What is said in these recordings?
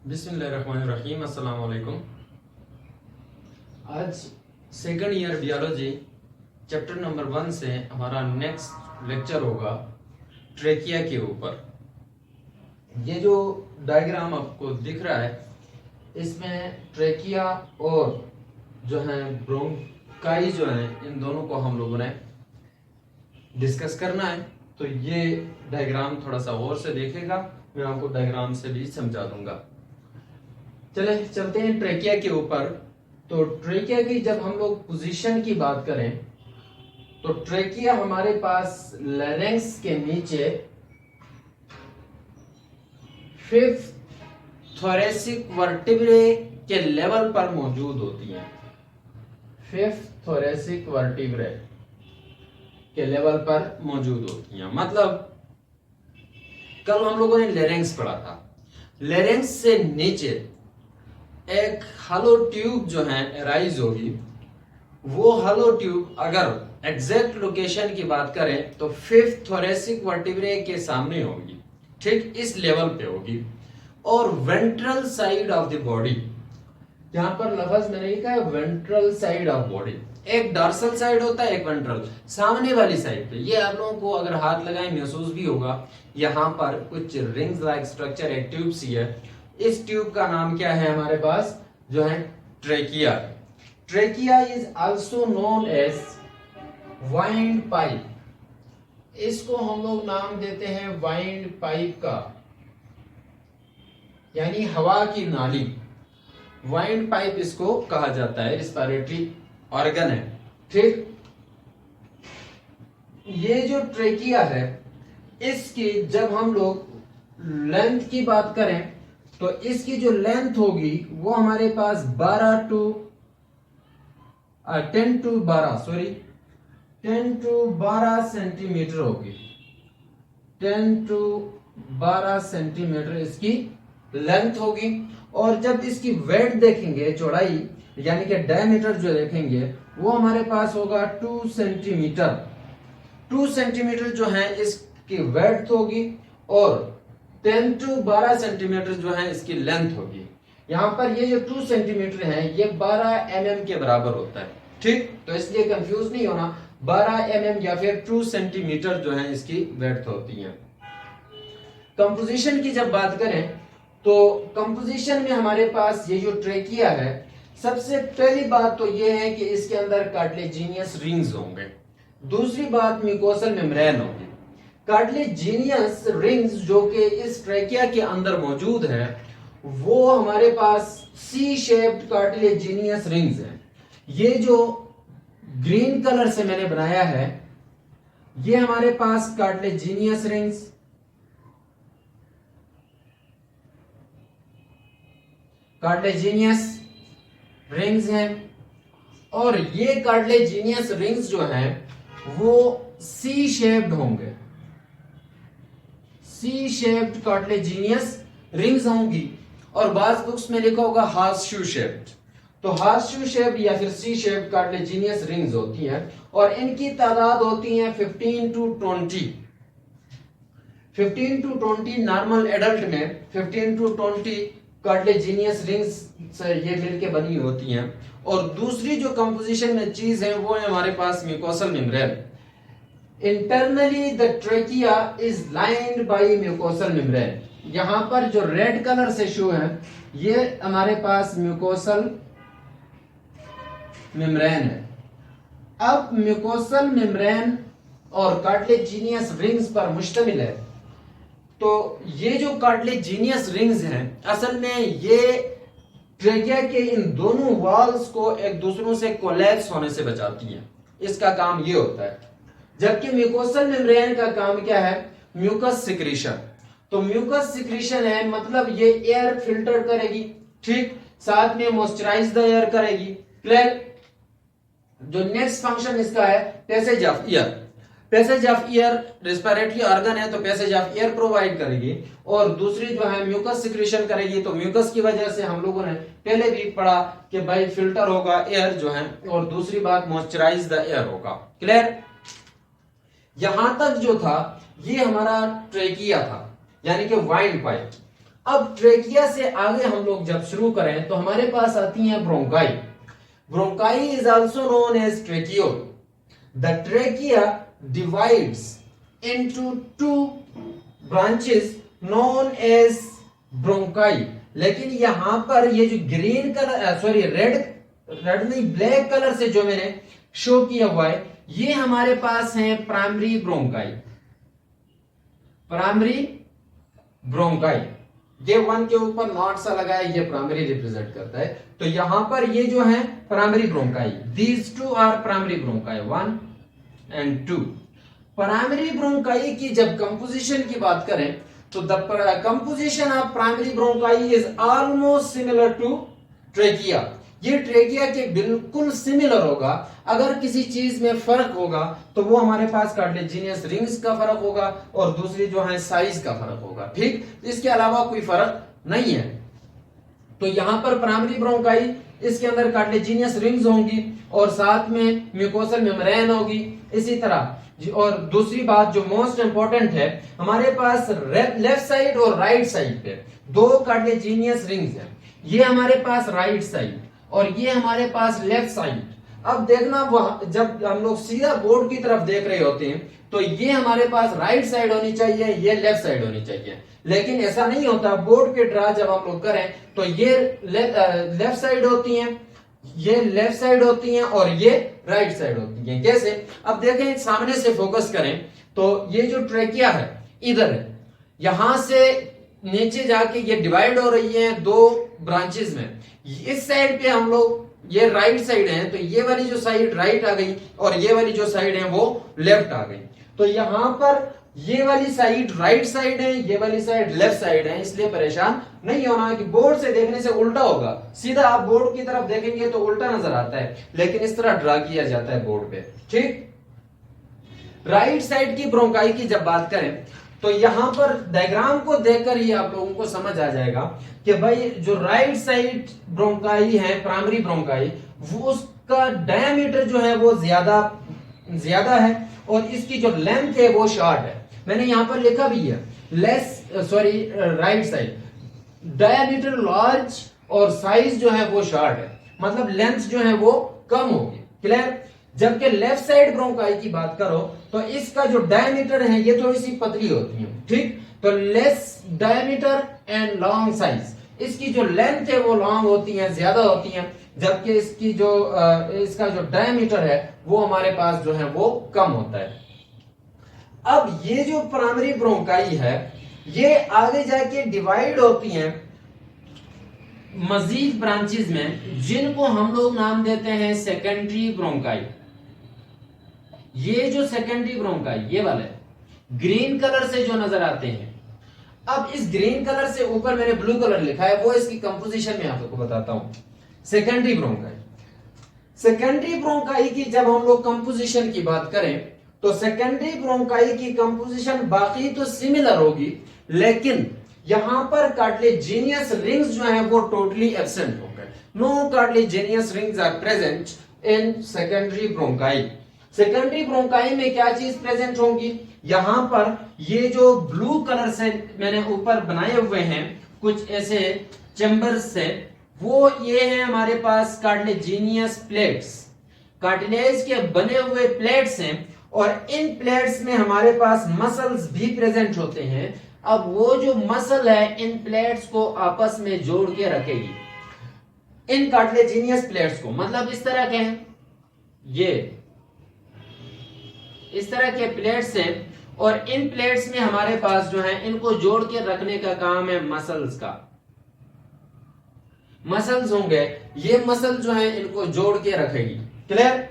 बिस्मिल्लाहिर्रहमानिर्रहीम। अस्सलाम वालेकुम। आज second year biology chapter number 1 से हमारा नेक्स्ट लेक्चर होगा ट्रेकिया के ऊपर। ये जो डायग्राम आपको दिख रहा है इसमें ट्रेकिया और जो है ब्रोंकाई जो है इन दोनों को हम लोगों ने डिस्कस करना है। तो ये डायग्राम थोड़ा सा और से देखेगा, मैं आपको डायग्राम से भी समझा दूंगा। चले चलते हैं ट्रेकिया के ऊपर। तो ट्रेकिया की जब हम लोग पोजीशन की बात करें तो ट्रेकिया हमारे पास लैरिंक्स के नीचे फिफ्थ थोरेसिक वर्टिब्रे के लेवल पर मौजूद होती हैं। फिफ्थ थोरेसिक वर्टिब्रे के लेवल पर मौजूद होती हैं। मतलब कल हम लोगों ने लैरिंक्स पढ़ा था। लैरिंक्स से नीचे एक हॉलो ट्यूब जो है राइज होगी। वो हॉलो ट्यूब अगर एग्जैक्ट लोकेशन की बात करें तो फिफ्थ थोरेसिक वर्टिब्रे के सामने होगी, ठीक इस लेवल पे होगी। और ventral side of the body, यहां पर लफ्ज मैंने लिखा है वेंट्रल साइड ऑफ बॉडी। एक डॉर्सल साइड होता है, एक वेंट्रल, सामने वाली साइड पे। ये आप लोगों को अगर हाथ लगाए महसूस भी होगा। यहाँ पर कुछ रिंग्स लाइक स्ट्रक्चर, एक ट्यूब सी है। इस ट्यूब का नाम क्या है हमारे पास जो है trachea. Trachea is also known as wind pipe. इसको हम लोग नाम देते हैं वाइंड पाइप का, यानी हवा की नाली। वाइंड पाइप इसको कहा जाता है, रिस्पिरेटरी ऑर्गन है, ठीक। ये जो ट्रेकिया है इसकी जब हम लोग लेंथ की बात करें तो इसकी जो लेंथ होगी वो हमारे पास 10 to 12 सेंटीमीटर होगी। 10 to 12 सेंटीमीटर इसकी लेंथ होगी। और जब इसकी वेट देखेंगे, चौड़ाई यानी कि डायमीटर जो देखेंगे वो हमारे पास होगा 2 सेंटीमीटर। 2 सेंटीमीटर जो है इसकी वेट होगी और 10 to 12 सेंटीमीटर जो है इसकी लेंथ होगी। यहां पर ये जो 2 सेंटीमीटर है ये 12 mm के बराबर होता है, ठीक। तो इसलिए कंफ्यूज नहीं होना, 12 mm या फिर 2 सेंटीमीटर जो है इसकी वेट होती है। कंपोजिशन की जब बात करें तो कंपोजिशन में हमारे पास ये जो ट्रेकिया है, सबसे पहली बात तो ये है कि इसके अंदर कार्टिलेजिनियस रिंग्स होंगे। दूसरी बात म्यूकोसल मेम्ब्रेन होगी। कार्टिलेजिनियस रिंग्स जो कि इस ट्रेकिया के अंदर मौजूद है वो हमारे पास सी शेप्ड कार्टिलेजिनियस रिंग्स हैं। ये जो ग्रीन कलर से मैंने बनाया है ये हमारे पास कार्टिलेजिनियस रिंग्स हैं। और ये कार्टिलेजिनियस रिंग्स जो हैं वो सी शेप्ड होंगे। सी शेप्ड कार्टिलेजिनियस रिंग्स होंगी। और बाज बुक्स में लिखा होगा हार्स शू शेप्ड। तो हार्स शू शेप्ड या फिर सी शेप्ड कार्टिलेजिनियस रिंग्स होती हैं और इनकी तादाद होती है 15 to 20। 15 to 20 नॉर्मल एडल्ट में 15 to 20 कार्टिलेजिनियस रिंग्स से ये मिलके बनी होती हैं। और दूसरी जो कंपोजिशन में चीज है वो है हमारे पास mucosal membrane. Internally the trachea is lined by mucosal membrane. यहां पर जो रेड कलर से शो है ये हमारे पास म्यूकोसल मेम्ब्रेन है। अब म्यूकोसल मेम्ब्रेन और कार्टिलेजिनियस रिंग्स पर मुश्तमिल है। तो ये जो कार्टिलेजिनियस रिंग्स हैं असल में ये ट्रेकिया के इन दोनों वॉल्स को एक दूसरों से कोलैप्स होने से बचाती हैं। इसका काम ये होता है। जबकि म्यूकोसल मेम्ब्रेन का काम क्या है? Mucus secretion. तो म्यूकस सिक्रीशन है, मतलब ये एयर फिल्टर करेगी, ठीक, साथ में मॉइस्चराइज द एयर करेगी, क्लियर। जो नेक्स्ट फंक्शन इसका है passage of air. Passage of air respiratory organ है तो पैसेज ऑफ एयर प्रोवाइड करेगी। और दूसरी जो है म्यूकस सिक्रीशन करेगी। तो म्यूकस की वजह से हम लोगों ने पहले भी पढ़ा कि भाई फिल्टर होगा एयर जो है, और दूसरी बात मॉइस्चराइज द एयर होगा, क्लियर। यहां तक जो था ये हमारा ट्रेकिया था, यानी कि वाइंड पाइप। अब ट्रेकिया से आगे हम लोग जब शुरू करें तो हमारे पास आती है bronchi. Bronchi is also known as tracheole. The trachea divides into two branches known as bronchi. लेकिन यहां पर ये जो ग्रीन कलर सॉरी रेड नहीं ब्लैक कलर से जो मैंने शो किया हुआ है ये हमारे पास है प्राइमरी ब्रोंकाई। प्राइमरी ब्रोंकाई ये वन के ऊपर नॉट सा लगा है, ये प्राइमरी रिप्रेजेंट करता है। तो यहां पर ये जो है primary bronchi, these two are primary bronchi 1 and 2। Primary bronchi की जब कंपोजिशन की बात करें तो the composition of primary bronchi is almost similar to trachea. ये ट्रेकिया के बिल्कुल सिमिलर होगा। अगर किसी चीज में फर्क होगा तो वो हमारे पास कार्टिलेजिनियस रिंग्स का फर्क होगा और दूसरी जो है साइज का फर्क होगा। ठीक, इसके अलावा कोई फर्क नहीं है। तो यहां पर प्राइमरी ब्रोंकाई इसके अंदर कार्टिलेजिनियस रिंग्स होंगी और साथ में म्यूकोसल मेम्ब्रेन होगी। इसी तरह और दूसरी बात जो मोस्ट इंपॉर्टेंट है, हमारे पास लेफ्ट साइड और राइट साइड पे दो कार्टिलेजिनियस रिंग्स हैं। ये हमारे पास राइट साइड और ये हमारे पास लेफ्ट साइड। अब देखना वह जब हम लोग सीधा बोर्ड की तरफ देख रहे होते हैं तो ये हमारे पास राइट साइड होनी चाहिए, ये लेफ्ट साइड होनी चाहिए। लेकिन ऐसा नहीं होता। बोर्ड के ड्रा जब हम लोग करें तो ये लेफ्ट साइड होती हैं, ये लेफ्ट साइड होती हैं और ये राइट साइड होती हैं। कैसे? अब देखें, सामने से फोकस करें तो ये जो ट्रेकिया है इधर है, यहां से नीचे जाके ये डिवाइड हो रही है दो ब्रांचेस में। इस साइड पे हम लोग ये राइट साइड है तो ये वाली जो साइड राइट आ गई और ये वाली जो साइड है वो लेफ्ट आ गई। तो यहां पर ये वाली साइड राइट साइड है, ये वाली साइड लेफ्ट साइड है। इसलिए परेशान नहीं होना कि बोर्ड से देखने से उल्टा होगा। सीधा आप बोर्ड की तरफ देखेंगे तो उल्टा नजर आता है, लेकिन इस तरह ड्रा किया जाता है बोर्ड पे। ठीक, राइट साइड की ब्रोंकाई की जब बात करें तो यहां पर डायग्राम को देखकर ही आप लोगों को समझ आ जाएगा कि भाई जो राइट साइड ब्रोंकाई है प्राइमरी ब्रोंकाई, वो उसका डायमीटर जो है वो ज्यादा है और इसकी जो लेंथ है वो शॉर्ट है। मैंने यहां पर लिखा भी है राइट साइड डायमीटर लार्ज और साइज जो है वो शॉर्ट है, मतलब लेंथ जो है वो कम होगी। क्लियर? जबकि लेफ्ट साइड ब्रोंकाई की बात करो तो इसका जो डायमीटर है ये थोड़ी सी पतली होती है। ठीक, तो less diameter and long size, इसकी जो लेंथ है वो लॉन्ग होती है, ज्यादा होती है, जबकि इसकी जो इसका जो डायमीटर है वो हमारे पास जो है वो कम होता है। अब ये जो प्राइमरी ब्रोंकाई है ये आगे जाके डिवाइड होती हैं मजीद ब्रांचेस में, जिनको हम लोग नाम देते हैं सेकेंडरी ब्रोंकाई। ये जो सेकेंडरी ब्रोंकाई ये वाले ग्रीन कलर से जो नजर आते हैं, अब इस ग्रीन कलर से ऊपर मैंने ब्लू कलर लिखा है, वो इसकी कंपोजिशन में आपको बताता हूं। सेकेंडरी ब्रोंकाई, सेकेंडरी ब्रोंकाई की जब हम लोग कंपोजिशन की बात करें तो सेकेंडरी ब्रोंकाई की कंपोजिशन बाकी तो सिमिलर होगी, लेकिन यहां पर कार्टिलेजिनियस रिंग्स जो है वो टोटली एब्सेंट होंगे। No cartilaginous rings are present in secondary bronchi. Secondary bronchi में क्या चीज प्रेजेंट होंगी? यहां पर ये जो ब्लू कलर से मैंने ऊपर बनाए हुए हैं कुछ ऐसे चैम्बर्स से, वो ये है हमारे पास कार्टिलेजिनियस प्लेट्स, कार्टिलेज के बने हुए प्लेट्स हैं और इन प्लेट्स में हमारे पास मसल्स भी प्रेजेंट होते हैं। अब वो जो मसल है इन प्लेट्स को आपस में जोड़ के रखेगी, इन कार्टिलेजिनियस प्लेट्स को, मतलब इस तरह के हैं, ये इस तरह के प्लेट्स हैं और इन प्लेट्स में हमारे पास जो है इनको जोड़ के रखने का काम है मसल्स का। मसल्स होंगे, ये मसल जो है इनको जोड़ के रखेगी। क्लियर?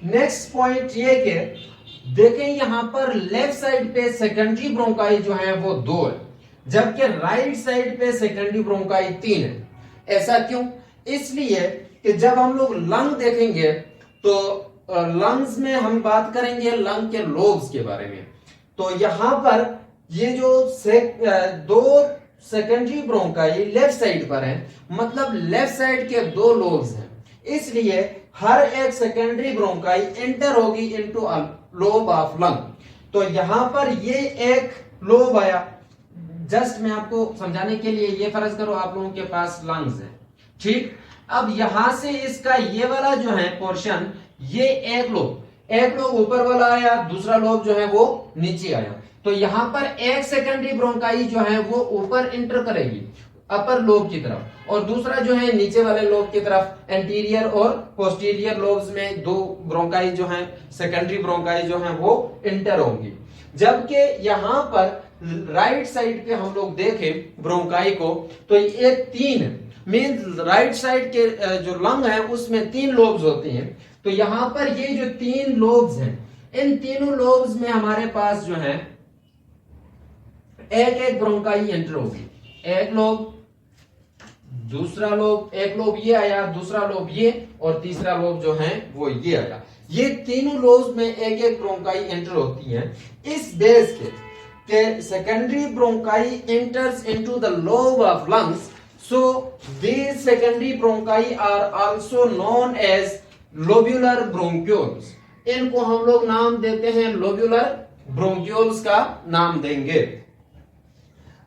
नेक्स्ट पॉइंट ये कि देखें यहां पर लेफ्ट साइड पे सेकेंडरी ब्रोंकाई जो है वो 2 है, जबकि राइट साइड पे सेकेंडरी ब्रोंकाई 3 है। ऐसा क्यों? इसलिए कि जब हम लोग लंग देखेंगे तो लंग्स में हम बात करेंगे लंग के लोब्स के बारे में। तो यहां पर ये जो दो सेकेंडरी ब्रोंकाई लेफ्ट साइड पर है, मतलब लेफ्ट साइड के 2 लोब्स हैं, इसलिए हर एक सेकेंडरी ब्रोंकाई एंटर होगी into a lobe of lung. तो यहां पर ये एक लोब आया जस्ट मैं आपको समझाने के लिए, ये फर्ज करो आप लोगों के पास लंग्स है, ठीक। अब यहां से इसका ये वाला जो है पोर्शन, ये एक लोब ऊपर वाला आया, दूसरा लोब जो है वो नीचे आया। तो यहां पर एक सेकेंडरी ब्रोंकाई जो है वो ऊपर इंटर करेगी अपर लोब की तरफ, और दूसरा जो है नीचे वाले लोब की तरफ। एंटीरियर और पोस्टीरियर लोब्स में दो ब्रोंकाई जो है, सेकेंडरी ब्रोंकाई जो है वो इंटर होंगी। जबकि यहां पर राइट साइड पे हम लोग देखें ब्रोंकाई को, तो ये तीन मींस राइट साइड के जो लंग है उसमें तीन लोब्स होते हैं। तो यहां पर ये जो तीन लोब्स हैं, इन तीनों लोब्स में हमारे पास जो है एक एक ब्रोंकाई एंटर होगी। एक लोब, दूसरा लोब, एक लोब ये आया, दूसरा लोब ये, और तीसरा लोब जो है वो ये आया। ये तीनों लोब्स में एक एक ब्रोंकाई एंटर होती है। इस बेस के secondary bronchi enters into the lobe of lungs, so these secondary bronchi are also known as lobular bronchioles। इनको हम लोग नाम देते हैं लोब्यूलर ब्रोंक्यूल्स का नाम देंगे।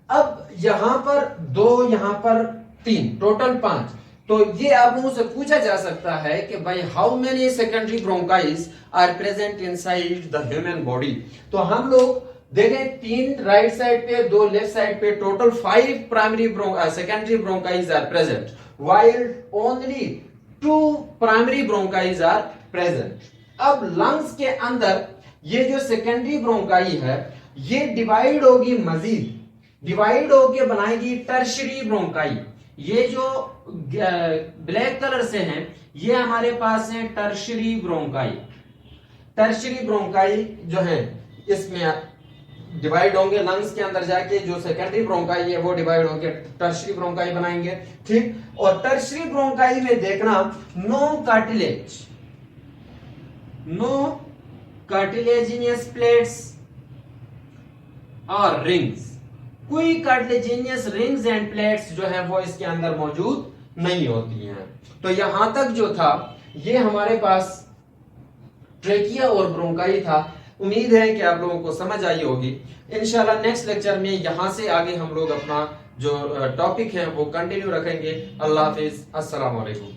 अब यहां पर दो, यहां पर तीन, टोटल 5। तो ये आप लोगों से पूछा जा सकता है कि भाई how many secondary bronchis are present inside the human body. तो हम लोग देखें, 3 राइट साइड पे, 2 लेफ्ट साइड पे, total 5 primary secondary bronchis are present, while only 2 primary bronchis are present. अब लंग्स के अंदर ये जो सेकेंडरी ब्रोंकाई है ये डिवाइड होगी, मजीद डिवाइड होके बनाएगी टर्शरी ब्रोंकाई। ये जो ब्लैक कलर से हैं ये हमारे पास है टर्शरी ब्रोंकाई। टर्शरी ब्रोंकाई जो है इसमें डिवाइड होंगे, लंग्स के अंदर जाके जो सेकेंडरी ब्रोंकाई है वो डिवाइड होकर टर्शरी ब्रोंकाई बनाएंगे, ठीक। और टर्शरी ब्रोंकाई में देखना, नो कार्टिलेजिनियस प्लेट्स और रिंग्स, कोई कार्टिलेजिनियस रिंग्स एंड प्लेट्स जो है वो इसके अंदर मौजूद नहीं होती हैं। तो यहां तक जो था ये हमारे पास ट्रेकिया और ब्रोंकाई था। उम्मीद है कि आप लोगों को समझ आई होगी। इंशाल्लाह नेक्स्ट लेक्चर में यहां से आगे हम लोग अपना जो टॉपिक है वो कंटिन्यू रखेंगे। अल्लाह हाफिज, अस्सलाम वालेकुम।